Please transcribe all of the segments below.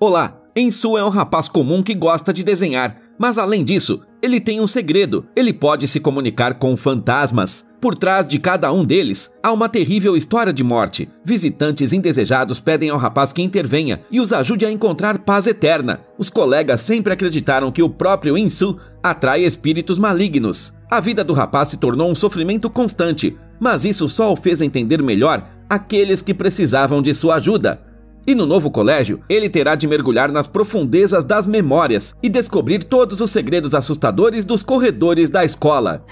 Olá, In-soo é um rapaz comum que gosta de desenhar, mas além disso, ele tem um segredo. Ele pode se comunicar com fantasmas. Por trás de cada um deles, há uma terrível história de morte. Visitantes indesejados pedem ao rapaz que intervenha e os ajude a encontrar paz eterna. Os colegas sempre acreditaram que o próprio In-soo atrai espíritos malignos. A vida do rapaz se tornou um sofrimento constante, mas isso só o fez entender melhor aqueles que precisavam de sua ajuda. E no novo colégio, ele terá de mergulhar nas profundezas das memórias e descobrir todos os segredos assustadores dos corredores da escola.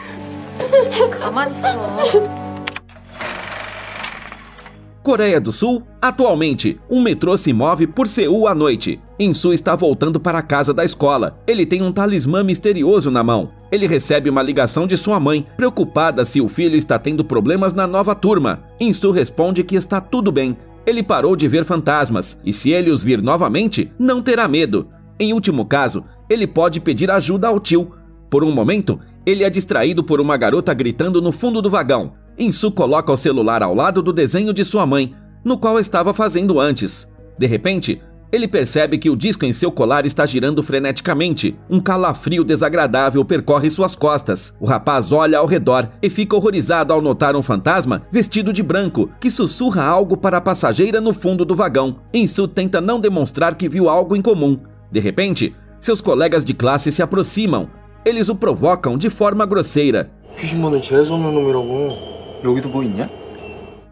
Coreia do Sul, atualmente, um metrô se move por Seul à noite. In-soo está voltando para a casa da escola. Ele tem um talismã misterioso na mão. Ele recebe uma ligação de sua mãe, preocupada se o filho está tendo problemas na nova turma. In-soo responde que está tudo bem. Ele parou de ver fantasmas, e se ele os vir novamente, não terá medo. Em último caso, ele pode pedir ajuda ao tio. Por um momento, ele é distraído por uma garota gritando no fundo do vagão. In-soo coloca o celular ao lado do desenho de sua mãe, no qual estava fazendo antes. De repente, ele percebe que o disco em seu colar está girando freneticamente. Um calafrio desagradável percorre suas costas. O rapaz olha ao redor e fica horrorizado ao notar um fantasma vestido de branco, que sussurra algo para a passageira no fundo do vagão. In-soo tenta não demonstrar que viu algo em comum. De repente, seus colegas de classe se aproximam. Eles o provocam de forma grosseira.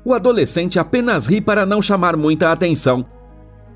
O adolescente apenas ri para não chamar muita atenção.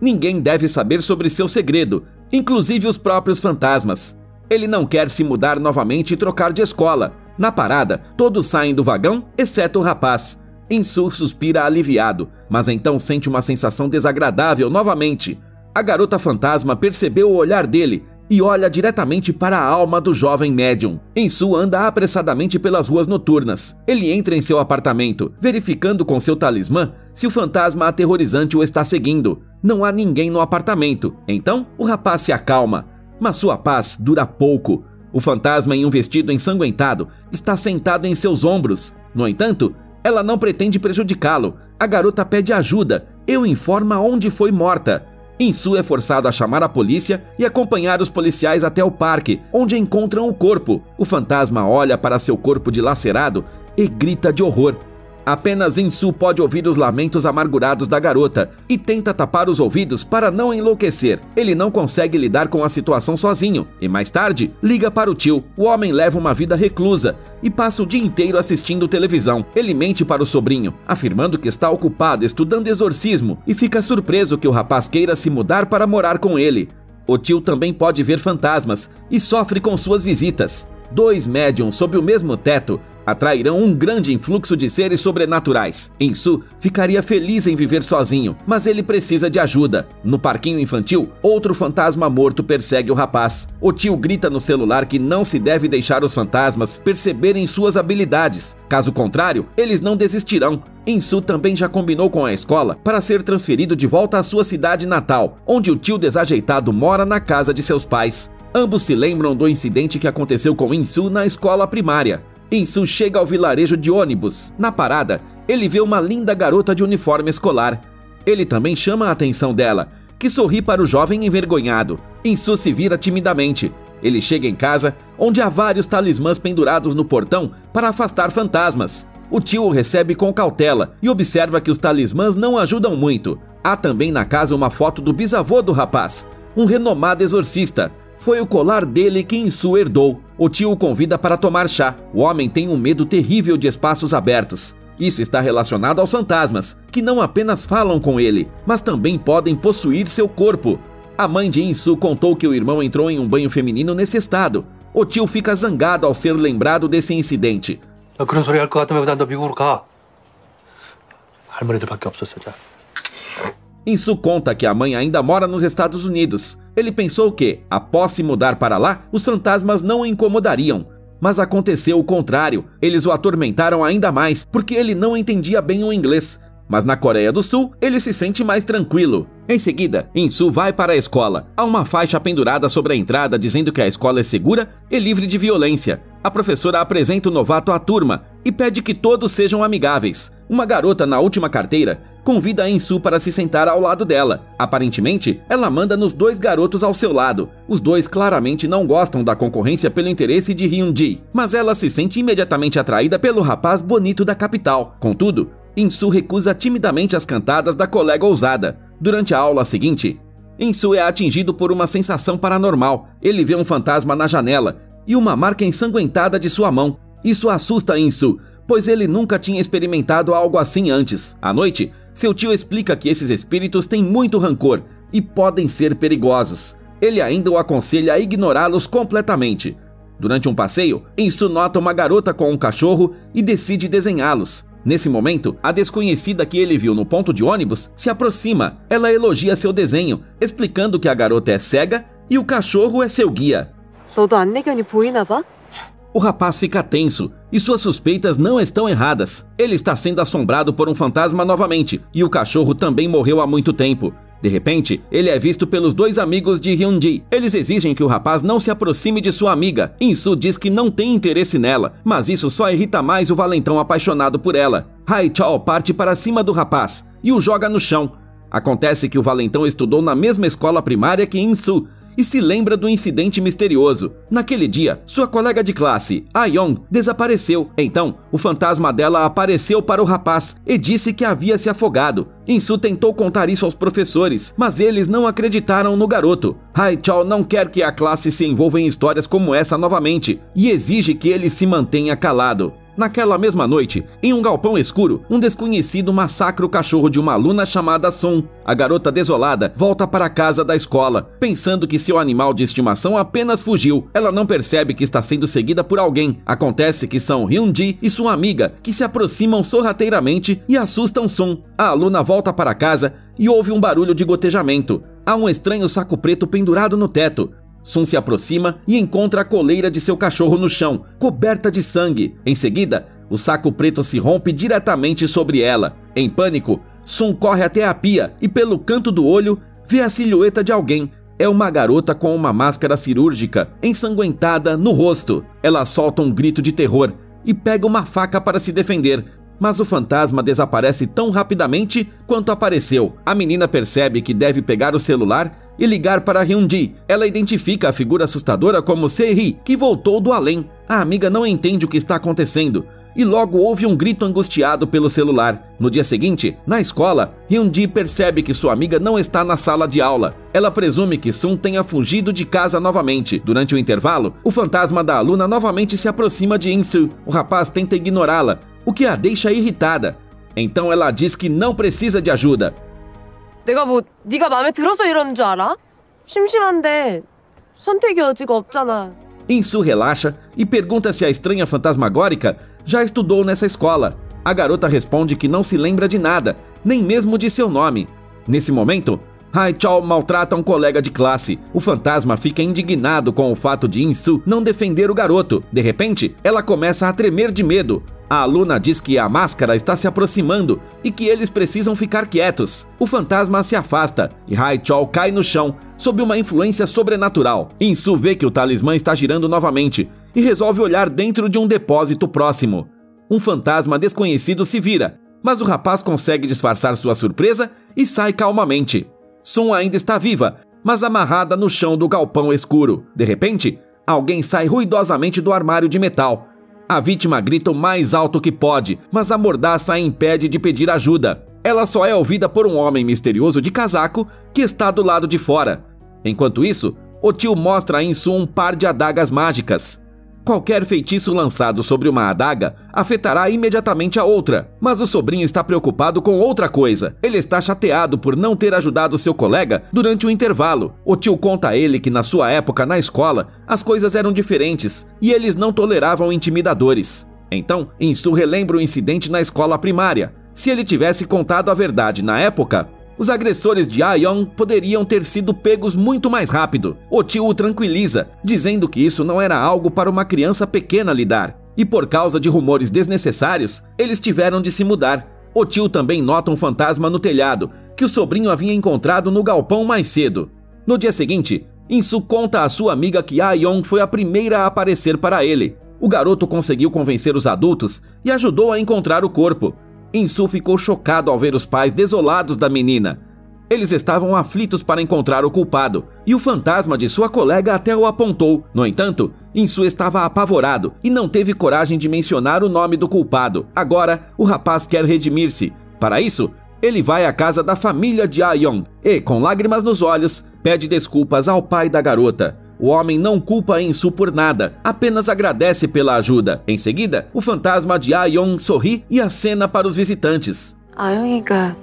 Ninguém deve saber sobre seu segredo, inclusive os próprios fantasmas. Ele não quer se mudar novamente e trocar de escola. Na parada, todos saem do vagão, exceto o rapaz. In-soo suspira aliviado, mas então sente uma sensação desagradável novamente. A garota fantasma percebeu o olhar dele e olha diretamente para a alma do jovem médium. In-soo anda apressadamente pelas ruas noturnas. Ele entra em seu apartamento, verificando com seu talismã se o fantasma aterrorizante o está seguindo. Não há ninguém no apartamento. Então, o rapaz se acalma. Mas sua paz dura pouco. O fantasma em um vestido ensanguentado está sentado em seus ombros. No entanto, ela não pretende prejudicá-lo. A garota pede ajuda e o informa onde foi morta. In-soo é forçado a chamar a polícia e acompanhar os policiais até o parque, onde encontram o corpo. O fantasma olha para seu corpo dilacerado e grita de horror. Apenas In-soo pode ouvir os lamentos amargurados da garota e tenta tapar os ouvidos para não enlouquecer. Ele não consegue lidar com a situação sozinho e mais tarde liga para o tio. O homem leva uma vida reclusa e passa o dia inteiro assistindo televisão. Ele mente para o sobrinho, afirmando que está ocupado estudando exorcismo e fica surpreso que o rapaz queira se mudar para morar com ele. O tio também pode ver fantasmas e sofre com suas visitas. 2 médiums sob o mesmo teto atrairão um grande influxo de seres sobrenaturais. In-soo ficaria feliz em viver sozinho, mas ele precisa de ajuda. No parquinho infantil, outro fantasma morto persegue o rapaz. O tio grita no celular que não se deve deixar os fantasmas perceberem suas habilidades. Caso contrário, eles não desistirão. In-soo também já combinou com a escola para ser transferido de volta à sua cidade natal, onde o tio desajeitado mora na casa de seus pais. Ambos se lembram do incidente que aconteceu com In-soo na escola primária. In-soo chega ao vilarejo de ônibus. Na parada, ele vê uma linda garota de uniforme escolar. Ele também chama a atenção dela, que sorri para o jovem envergonhado. In-soo se vira timidamente. Ele chega em casa, onde há vários talismãs pendurados no portão para afastar fantasmas. O tio o recebe com cautela e observa que os talismãs não ajudam muito. Há também na casa uma foto do bisavô do rapaz, um renomado exorcista. Foi o colar dele que In-soo herdou. O tio o convida para tomar chá. O homem tem um medo terrível de espaços abertos. Isso está relacionado aos fantasmas, que não apenas falam com ele, mas também podem possuir seu corpo. A mãe de In-soo contou que o irmão entrou em um banho feminino nesse estado. O tio fica zangado ao ser lembrado desse incidente. 그런 소리 할 것 같으면 너 미국으로 가. 할머니들밖에 없었어. In-soo conta que a mãe ainda mora nos Estados Unidos. Ele pensou que, após se mudar para lá, os fantasmas não o incomodariam. Mas aconteceu o contrário. Eles o atormentaram ainda mais, porque ele não entendia bem o inglês. Mas na Coreia do Sul, ele se sente mais tranquilo. Em seguida, In-soo vai para a escola. Há uma faixa pendurada sobre a entrada dizendo que a escola é segura e livre de violência. A professora apresenta o novato à turma e pede que todos sejam amigáveis. Uma garota na última carteira convida a In-soo para se sentar ao lado dela. Aparentemente, ela manda nos 2 garotos ao seu lado. Os 2 claramente não gostam da concorrência pelo interesse de Hyun-ji, mas ela se sente imediatamente atraída pelo rapaz bonito da capital. Contudo, In-soo recusa timidamente as cantadas da colega ousada. Durante a aula seguinte, In-soo é atingido por uma sensação paranormal. Ele vê um fantasma na janela e uma marca ensanguentada de sua mão. Isso assusta In-soo, pois ele nunca tinha experimentado algo assim antes. À noite, seu tio explica que esses espíritos têm muito rancor e podem ser perigosos. Ele ainda o aconselha a ignorá-los completamente. Durante um passeio, In-soo nota uma garota com um cachorro e decide desenhá-los. Nesse momento, a desconhecida que ele viu no ponto de ônibus se aproxima. Ela elogia seu desenho, explicando que a garota é cega e o cachorro é seu guia. 너도 안내견이 보이나 봐? O rapaz fica tenso e suas suspeitas não estão erradas. Ele está sendo assombrado por um fantasma novamente e o cachorro também morreu há muito tempo. De repente, ele é visto pelos 2 amigos de Hyun-ji. Eles exigem que o rapaz não se aproxime de sua amiga. In-soo diz que não tem interesse nela, mas isso só irrita mais o valentão apaixonado por ela. Hae-chol parte para cima do rapaz e o joga no chão. Acontece que o valentão estudou na mesma escola primária que In-soo e se lembra do incidente misterioso. Naquele dia, sua colega de classe, A-young, desapareceu. Então, o fantasma dela apareceu para o rapaz e disse que havia se afogado. In-soo tentou contar isso aos professores, mas eles não acreditaram no garoto. Hae-chol não quer que a classe se envolva em histórias como essa novamente e exige que ele se mantenha calado. Naquela mesma noite, em um galpão escuro, um desconhecido massacra o cachorro de uma aluna chamada Sun. A garota desolada volta para a casa da escola, pensando que seu animal de estimação apenas fugiu. Ela não percebe que está sendo seguida por alguém. Acontece que são Hyun-ji e sua amiga, que se aproximam sorrateiramente e assustam Sun. A aluna volta para casa e ouve um barulho de gotejamento. Há um estranho saco preto pendurado no teto. Sun se aproxima e encontra a coleira de seu cachorro no chão, coberta de sangue. Em seguida, o saco preto se rompe diretamente sobre ela. Em pânico, Sun corre até a pia e pelo canto do olho vê a silhueta de alguém. É uma garota com uma máscara cirúrgica ensanguentada no rosto. Ela solta um grito de terror e pega uma faca para se defender. Mas o fantasma desaparece tão rapidamente quanto apareceu. A menina percebe que deve pegar o celular e ligar para Hyun-ji. Ela identifica a figura assustadora como Se-hee, que voltou do além. A amiga não entende o que está acontecendo e logo ouve um grito angustiado pelo celular. No dia seguinte, na escola, Hyun-ji percebe que sua amiga não está na sala de aula. Ela presume que Sun tenha fugido de casa novamente. Durante o intervalo, o fantasma da aluna novamente se aproxima de In-soo. O rapaz tenta ignorá-la, o que a deixa irritada. Então ela diz que não precisa de ajuda. 내가 뭐 네가 마음에 들어서 이러는 줄 알아? 심심한데 선택의 여지가 없잖아. In-soo relaxa e pergunta se a estranha fantasmagórica já estudou nessa escola. A garota responde que não se lembra de nada, nem mesmo de seu nome. Nesse momento, Hae-chol maltrata um colega de classe. O fantasma fica indignado com o fato de In-soo não defender o garoto. De repente, ela começa a tremer de medo. A aluna diz que a máscara está se aproximando e que eles precisam ficar quietos. O fantasma se afasta e Hae-chol cai no chão, sob uma influência sobrenatural. In-soo vê que o talismã está girando novamente e resolve olhar dentro de um depósito próximo. Um fantasma desconhecido se vira, mas o rapaz consegue disfarçar sua surpresa e sai calmamente. Sun ainda está viva, mas amarrada no chão do galpão escuro. De repente, alguém sai ruidosamente do armário de metal. A vítima grita o mais alto que pode, mas a mordaça a impede de pedir ajuda. Ela só é ouvida por um homem misterioso de casaco que está do lado de fora. Enquanto isso, o tio mostra a In-soo um par de adagas mágicas. Qualquer feitiço lançado sobre uma adaga afetará imediatamente a outra, mas o sobrinho está preocupado com outra coisa. Ele está chateado por não ter ajudado seu colega durante o intervalo. O tio conta a ele que na sua época na escola as coisas eram diferentes e eles não toleravam intimidadores. Então, In-soo relembra o incidente na escola primária. Se ele tivesse contado a verdade na época, os agressores de A-young poderiam ter sido pegos muito mais rápido. O tio o tranquiliza, dizendo que isso não era algo para uma criança pequena lidar. E por causa de rumores desnecessários, eles tiveram de se mudar. O tio também nota um fantasma no telhado, que o sobrinho havia encontrado no galpão mais cedo. No dia seguinte, In-soo conta à sua amiga que Ah-young foi a primeira a aparecer para ele. O garoto conseguiu convencer os adultos e ajudou a encontrar o corpo. In-soo ficou chocado ao ver os pais desolados da menina. Eles estavam aflitos para encontrar o culpado, e o fantasma de sua colega até o apontou. No entanto, In-soo estava apavorado e não teve coragem de mencionar o nome do culpado. Agora, o rapaz quer redimir-se. Para isso, ele vai à casa da família de Ah-young e, com lágrimas nos olhos, pede desculpas ao pai da garota. O homem não culpa In-soo por nada, apenas agradece pela ajuda. Em seguida, o fantasma de Ah-young sorri e acena para os visitantes. 아영이가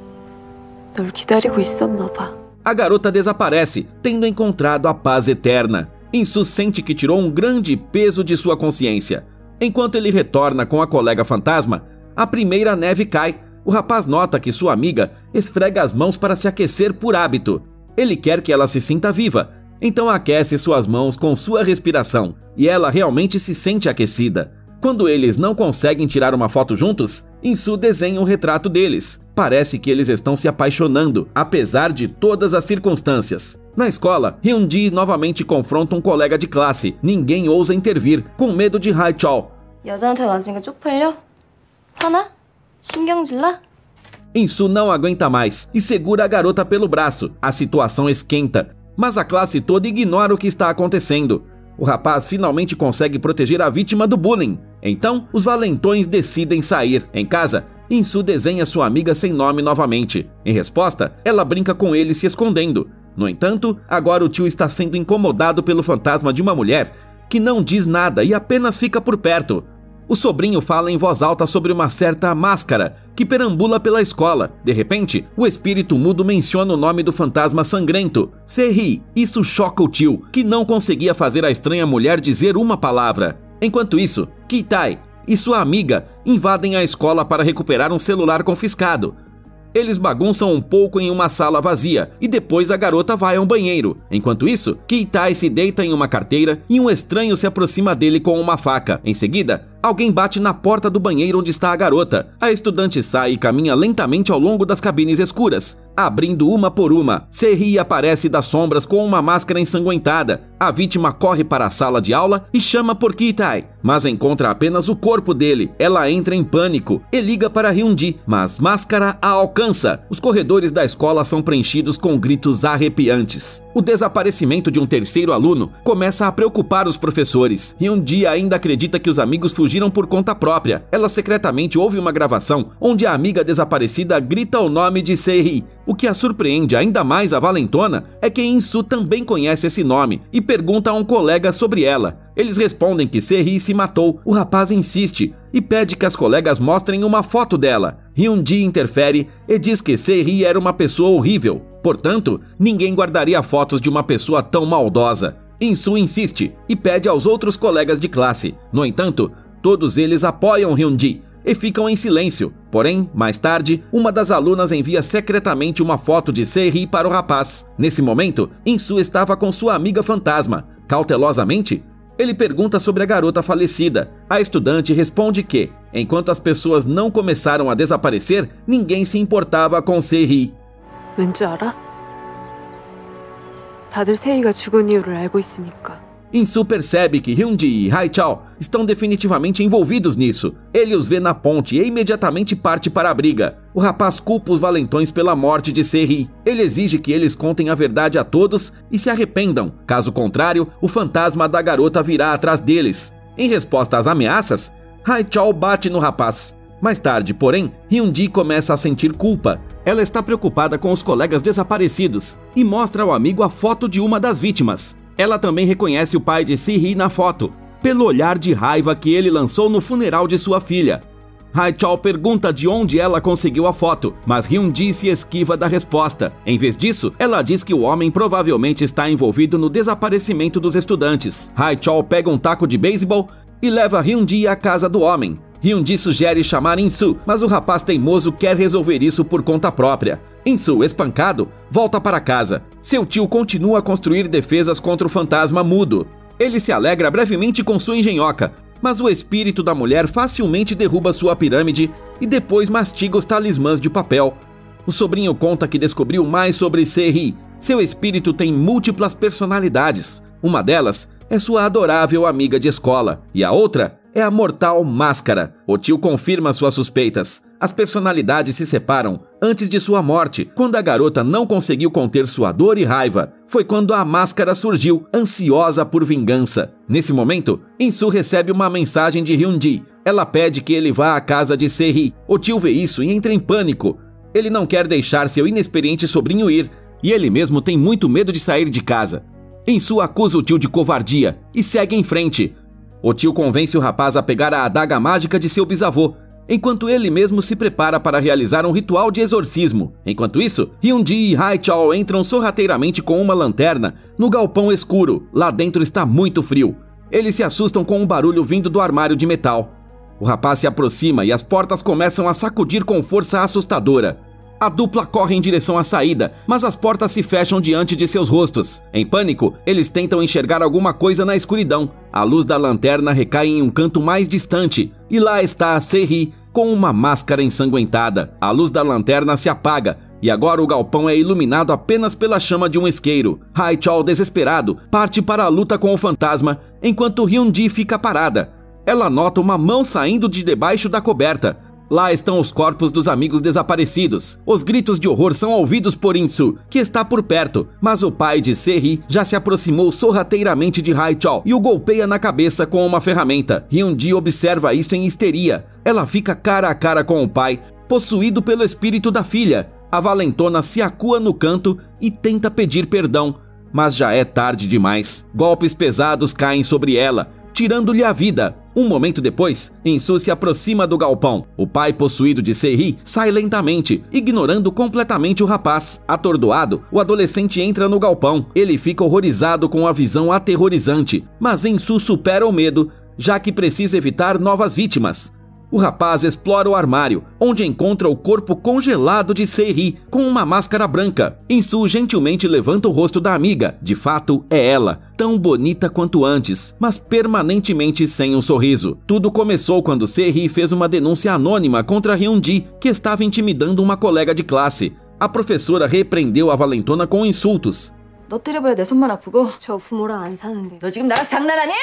널 기다리고 있었나 봐. A garota desaparece, tendo encontrado a paz eterna. In-soo sente que tirou um grande peso de sua consciência. Enquanto ele retorna com a colega fantasma, a primeira neve cai. O rapaz nota que sua amiga esfrega as mãos para se aquecer por hábito. Ele quer que ela se sinta viva, então aquece suas mãos com sua respiração, e ela realmente se sente aquecida. Quando eles não conseguem tirar uma foto juntos, In-soo desenha um retrato deles. Parece que eles estão se apaixonando, apesar de todas as circunstâncias. Na escola, Hyun-ji novamente confronta um colega de classe. Ninguém ousa intervir, com medo de Hae-chol. 여자한테 맞으니까 쪽팔려? 화나? 신경질나? In-soo não aguenta mais e segura a garota pelo braço. A situação esquenta, mas a classe toda ignora o que está acontecendo. O rapaz finalmente consegue proteger a vítima do bullying. Então, os valentões decidem sair. Em casa, In-soo desenha sua amiga sem nome novamente. Em resposta, ela brinca com ele se escondendo. No entanto, agora o tio está sendo incomodado pelo fantasma de uma mulher que não diz nada e apenas fica por perto. O sobrinho fala em voz alta sobre uma certa máscara que perambula pela escola. De repente, o espírito mudo menciona o nome do fantasma sangrento, Se-hee. Isso choca o tio, que não conseguia fazer a estranha mulher dizer uma palavra. Enquanto isso, Ki-tae e sua amiga invadem a escola para recuperar um celular confiscado. Eles bagunçam um pouco em uma sala vazia e depois a garota vai ao banheiro. Enquanto isso, Ki-tae se deita em uma carteira e um estranho se aproxima dele com uma faca. Em seguida, alguém bate na porta do banheiro onde está a garota. A estudante sai e caminha lentamente ao longo das cabines escuras, abrindo uma por uma. Se-hee aparece das sombras com uma máscara ensanguentada. A vítima corre para a sala de aula e chama por Ki-tae, mas encontra apenas o corpo dele. Ela entra em pânico e liga para Hyun-ji, mas máscara a alcança. Os corredores da escola são preenchidos com gritos arrepiantes. O desaparecimento de um terceiro aluno começa a preocupar os professores. Hyun-ji ainda acredita que os amigos fugiram por conta própria. Ela secretamente ouve uma gravação onde a amiga desaparecida grita o nome de Se-hee. O que a surpreende ainda mais a valentona é que In-soo também conhece esse nome e pergunta a um colega sobre ela. Eles respondem que Se-hee se matou. O rapaz insiste e pede que as colegas mostrem uma foto dela. Hyun-ji interfere e diz que Se-hee era uma pessoa horrível. Portanto, ninguém guardaria fotos de uma pessoa tão maldosa. In-soo insiste e pede aos outros colegas de classe. No entanto, todos eles apoiam Hyun-ji e ficam em silêncio. Porém, mais tarde, uma das alunas envia secretamente uma foto de Se-hee para o rapaz. Nesse momento, In-soo estava com sua amiga fantasma. Cautelosamente, ele pergunta sobre a garota falecida. A estudante responde que, enquanto as pessoas não começaram a desaparecer, ninguém se importava com Se-hee. 왠지 알아? 다들 세희가 죽은 이유를 알고 있으니까. In-soo percebe que Hyun-ji e Hae-chol estão definitivamente envolvidos nisso. Ele os vê na ponte e imediatamente parte para a briga. O rapaz culpa os valentões pela morte de Se-hee. Ele exige que eles contem a verdade a todos e se arrependam. Caso contrário, o fantasma da garota virá atrás deles. Em resposta às ameaças, Hae-chol bate no rapaz. Mais tarde, porém, Hyun-ji começa a sentir culpa. Ela está preocupada com os colegas desaparecidos e mostra ao amigo a foto de uma das vítimas. Ela também reconhece o pai de Se-hee na foto, pelo olhar de raiva que ele lançou no funeral de sua filha. Hae-chol pergunta de onde ela conseguiu a foto, mas Hyun-ji se esquiva da resposta. Em vez disso, ela diz que o homem provavelmente está envolvido no desaparecimento dos estudantes. Hae-chol pega um taco de beisebol e leva Hyun-ji à casa do homem. Hyun-ji sugere chamar In-soo, mas o rapaz teimoso quer resolver isso por conta própria. In-soo, espancado, volta para casa. Seu tio continua a construir defesas contra o fantasma mudo. Ele se alegra brevemente com sua engenhoca, mas o espírito da mulher facilmente derruba sua pirâmide e depois mastiga os talismãs de papel. O sobrinho conta que descobriu mais sobre Se-Ri. Seu espírito tem múltiplas personalidades. Uma delas é sua adorável amiga de escola, e a outra é a mortal Máscara. O tio confirma suas suspeitas. As personalidades se separam antes de sua morte, quando a garota não conseguiu conter sua dor e raiva. Foi quando a Máscara surgiu, ansiosa por vingança. Nesse momento, In-Soo recebe uma mensagem de Hyun-ji. Ela pede que ele vá à casa de Se-Ri. O tio vê isso e entra em pânico. Ele não quer deixar seu inexperiente sobrinho ir, e ele mesmo tem muito medo de sair de casa. In-Soo acusa o tio de covardia e segue em frente. O tio convence o rapaz a pegar a adaga mágica de seu bisavô, enquanto ele mesmo se prepara para realizar um ritual de exorcismo. Enquanto isso, Hyun-ji e Hae-chol entram sorrateiramente com uma lanterna no galpão escuro. Lá dentro está muito frio. Eles se assustam com um barulho vindo do armário de metal. O rapaz se aproxima e as portas começam a sacudir com força assustadora. A dupla corre em direção à saída, mas as portas se fecham diante de seus rostos. Em pânico, eles tentam enxergar alguma coisa na escuridão. A luz da lanterna recai em um canto mais distante, e lá está Se-Ri com uma máscara ensanguentada. A luz da lanterna se apaga, e agora o galpão é iluminado apenas pela chama de um isqueiro. Hae-chol, desesperado, parte para a luta com o fantasma, enquanto Hyun-ji fica parada. Ela nota uma mão saindo de debaixo da coberta. Lá estão os corpos dos amigos desaparecidos. Os gritos de horror são ouvidos por In-Soo, que está por perto, mas o pai de Se-Ri já se aproximou sorrateiramente de Hae-chol e o golpeia na cabeça com uma ferramenta. Hyun-ji observa isso em histeria. Ela fica cara a cara com o pai, possuído pelo espírito da filha. A valentona se acua no canto e tenta pedir perdão, mas já é tarde demais. Golpes pesados caem sobre ela, tirando-lhe a vida. Um momento depois, In-Soo se aproxima do galpão. O pai possuído de Se-Ri sai lentamente, ignorando completamente o rapaz. Atordoado, o adolescente entra no galpão. Ele fica horrorizado com a visão aterrorizante, mas In-Soo supera o medo, já que precisa evitar novas vítimas. O rapaz explora o armário, onde encontra o corpo congelado de Se-Ri com uma máscara branca. In-Soo gentilmente levanta o rosto da amiga. De fato, é ela, tão bonita quanto antes, mas permanentemente sem um sorriso. Tudo começou quando Se-Ri fez uma denúncia anônima contra Hyun-ji, que estava intimidando uma colega de classe. A professora repreendeu a valentona com insultos. 너 때려봐야 내 손만 아프고. 저 부모랑 안 사는데. 너 지금 나랑 장난하니?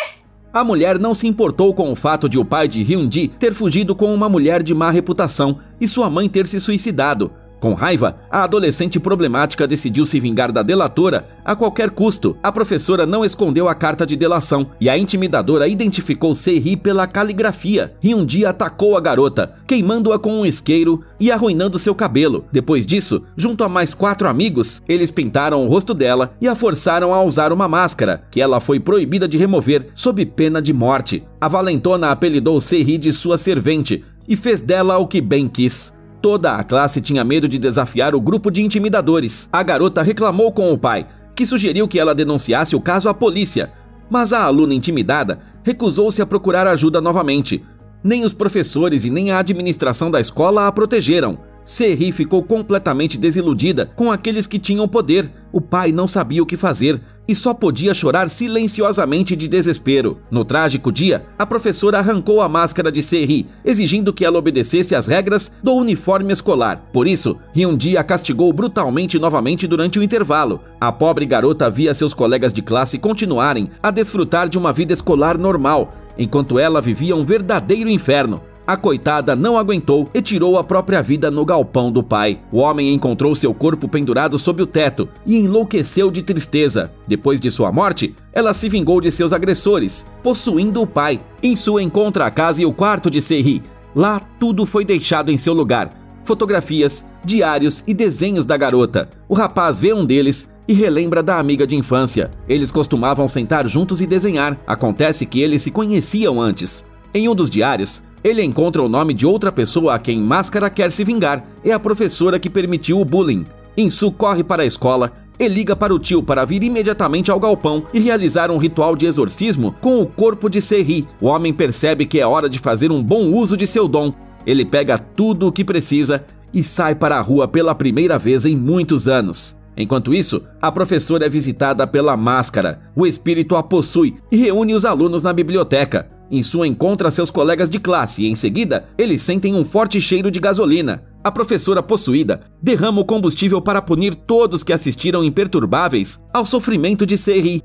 A mulher não se importou com o fato de o pai de Hyun-ji ter fugido com uma mulher de má reputação e sua mãe ter se suicidado. Com raiva, a adolescente problemática decidiu se vingar da delatora a qualquer custo. A professora não escondeu a carta de delação e a intimidadora identificou Se-Ri pela caligrafia. Hyun-ji atacou a garota, queimando-a com um isqueiro e arruinando seu cabelo. Depois disso, junto a mais 4 amigos, eles pintaram o rosto dela e a forçaram a usar uma máscara, que ela foi proibida de remover sob pena de morte. A valentona apelidou Se-Ri de sua servente e fez dela o que bem quis. Toda a classe tinha medo de desafiar o grupo de intimidadores. A garota reclamou com o pai, que sugeriu que ela denunciasse o caso à polícia, mas a aluna intimidada recusou-se a procurar ajuda novamente. Nem os professores e nem a administração da escola a protegeram. Se-Ri ficou completamente desiludida com aqueles que tinham poder. O pai não sabia o que fazer e só podia chorar silenciosamente de desespero. No trágico dia, a professora arrancou a máscara de Se-Ri, exigindo que ela obedecesse às regras do uniforme escolar. Por isso, Hyun-ji a castigou brutalmente novamente durante o intervalo. A pobre garota via seus colegas de classe continuarem a desfrutar de uma vida escolar normal, enquanto ela vivia um verdadeiro inferno. A coitada não aguentou e tirou a própria vida no galpão do pai. O homem encontrou seu corpo pendurado sob o teto e enlouqueceu de tristeza. Depois de sua morte, ela se vingou de seus agressores, possuindo o pai. In-Soo encontra a casa e o quarto de Se-Ri. Lá, tudo foi deixado em seu lugar. Fotografias, diários e desenhos da garota. O rapaz vê um deles e relembra da amiga de infância. Eles costumavam sentar juntos e desenhar. Acontece que eles se conheciam antes. Em um dos diários, ele encontra o nome de outra pessoa a quem Máscara quer se vingar. É a professora que permitiu o bullying. In-Soo corre para a escola e liga para o tio para vir imediatamente ao galpão e realizar um ritual de exorcismo com o corpo de Se-Ri. O homem percebe que é hora de fazer um bom uso de seu dom. Ele pega tudo o que precisa e sai para a rua pela primeira vez em muitos anos. Enquanto isso, a professora é visitada pela Máscara. O espírito a possui e reúne os alunos na biblioteca. In-soo encontra seus colegas de classe e, em seguida, eles sentem um forte cheiro de gasolina. A professora possuída derrama o combustível para punir todos que assistiram imperturbáveis ao sofrimento de Se-hee.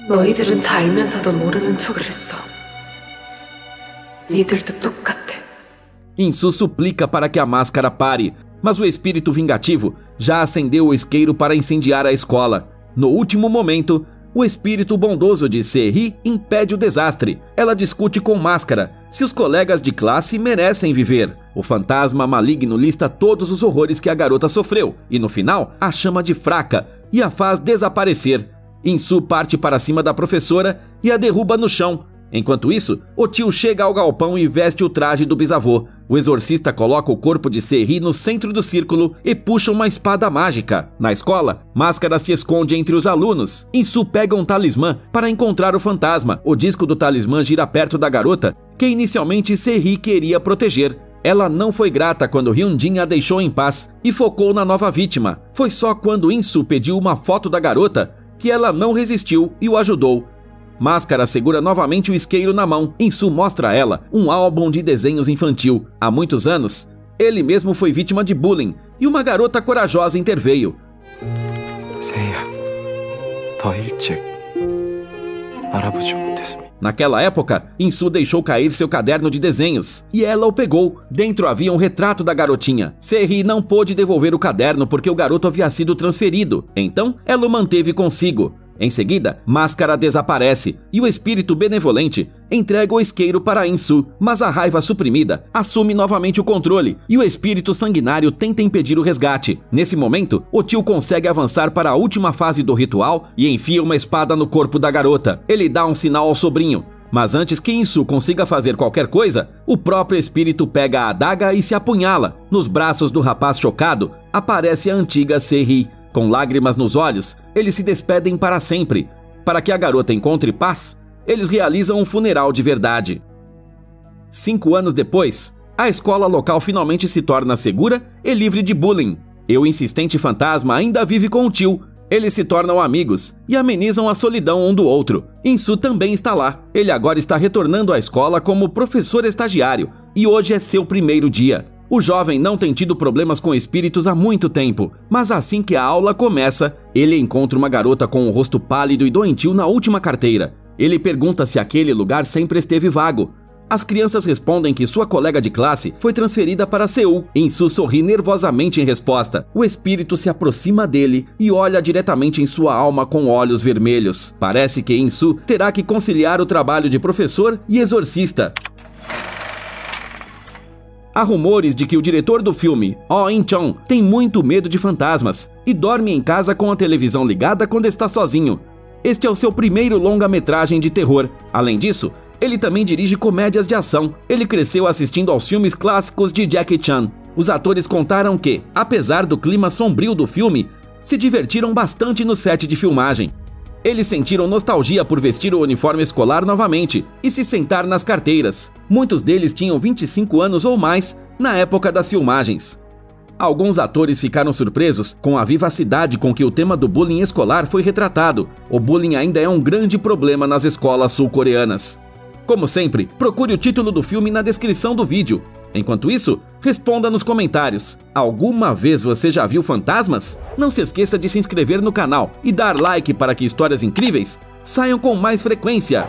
너희들은 다 알면서도 모르는 척을 했어. 니들도 똑같아. In-soo suplica para que a máscara pare, mas o espírito vingativo já acendeu o isqueiro para incendiar a escola. No último momento, o espírito bondoso de Se-hee impede o desastre. Ela discute com Máscara se os colegas de classe merecem viver. O fantasma maligno lista todos os horrores que a garota sofreu e, no final, a chama de fraca e a faz desaparecer. In-soo parte para cima da professora e a derruba no chão. Enquanto isso, o tio chega ao galpão e veste o traje do bisavô. O exorcista coloca o corpo de Se-hee no centro do círculo e puxa uma espada mágica. Na escola, Máscara se esconde entre os alunos. In-soo pega um talismã para encontrar o fantasma. O disco do talismã gira perto da garota, que inicialmente Se-hee queria proteger. Ela não foi grata quando Hyun-jin a deixou em paz e focou na nova vítima. Foi só quando In-soo pediu uma foto da garota que ela não resistiu e o ajudou. Máscara segura novamente o isqueiro na mão. In-soo mostra a ela um álbum de desenhos infantil. Há muitos anos, ele mesmo foi vítima de bullying e uma garota corajosa interveio. 세희야, 더 일찍 알아보지 못했습니다. Naquela época, In-soo deixou cair seu caderno de desenhos e ela o pegou. Dentro havia um retrato da garotinha. Se-hee não pôde devolver o caderno porque o garoto havia sido transferido. Então, ela o manteve consigo. Em seguida, Máscara desaparece e o espírito benevolente entrega o isqueiro para In-soo, mas a raiva suprimida assume novamente o controle e o espírito sanguinário tenta impedir o resgate. Nesse momento, o tio consegue avançar para a última fase do ritual e enfia uma espada no corpo da garota. Ele dá um sinal ao sobrinho, mas antes que In-soo consiga fazer qualquer coisa, o próprio espírito pega a adaga e se apunhala. Nos braços do rapaz chocado, aparece a antiga Se-hee. Com lágrimas nos olhos, eles se despedem para sempre. Para que a garota encontre paz, eles realizam um funeral de verdade. 5 anos depois, a escola local finalmente se torna segura e livre de bullying. E o insistente fantasma ainda vive com o tio. Eles se tornam amigos e amenizam a solidão um do outro. In-soo também está lá. Ele agora está retornando à escola como professor estagiário e hoje é seu primeiro dia. O jovem não tem tido problemas com espíritos há muito tempo, mas assim que a aula começa, ele encontra uma garota com um rosto pálido e doentio na última carteira. Ele pergunta se aquele lugar sempre esteve vago. As crianças respondem que sua colega de classe foi transferida para Seul. In-soo sorri nervosamente em resposta. O espírito se aproxima dele e olha diretamente em sua alma com olhos vermelhos. Parece que In-soo terá que conciliar o trabalho de professor e exorcista. Há rumores de que o diretor do filme, Oh In-chong, tem muito medo de fantasmas e dorme em casa com a televisão ligada quando está sozinho. Este é o seu primeiro longa-metragem de terror. Além disso, ele também dirige comédias de ação. Ele cresceu assistindo aos filmes clássicos de Jackie Chan. Os atores contaram que, apesar do clima sombrio do filme, se divertiram bastante no set de filmagem. Eles sentiram nostalgia por vestir o uniforme escolar novamente e se sentar nas carteiras. Muitos deles tinham 25 anos ou mais na época das filmagens. Alguns atores ficaram surpresos com a vivacidade com que o tema do bullying escolar foi retratado. O bullying ainda é um grande problema nas escolas sul-coreanas. Como sempre, procure o título do filme na descrição do vídeo. Enquanto isso, responda nos comentários. Alguma vez você já viu fantasmas? Não se esqueça de se inscrever no canal e dar like para que histórias incríveis saiam com mais frequência.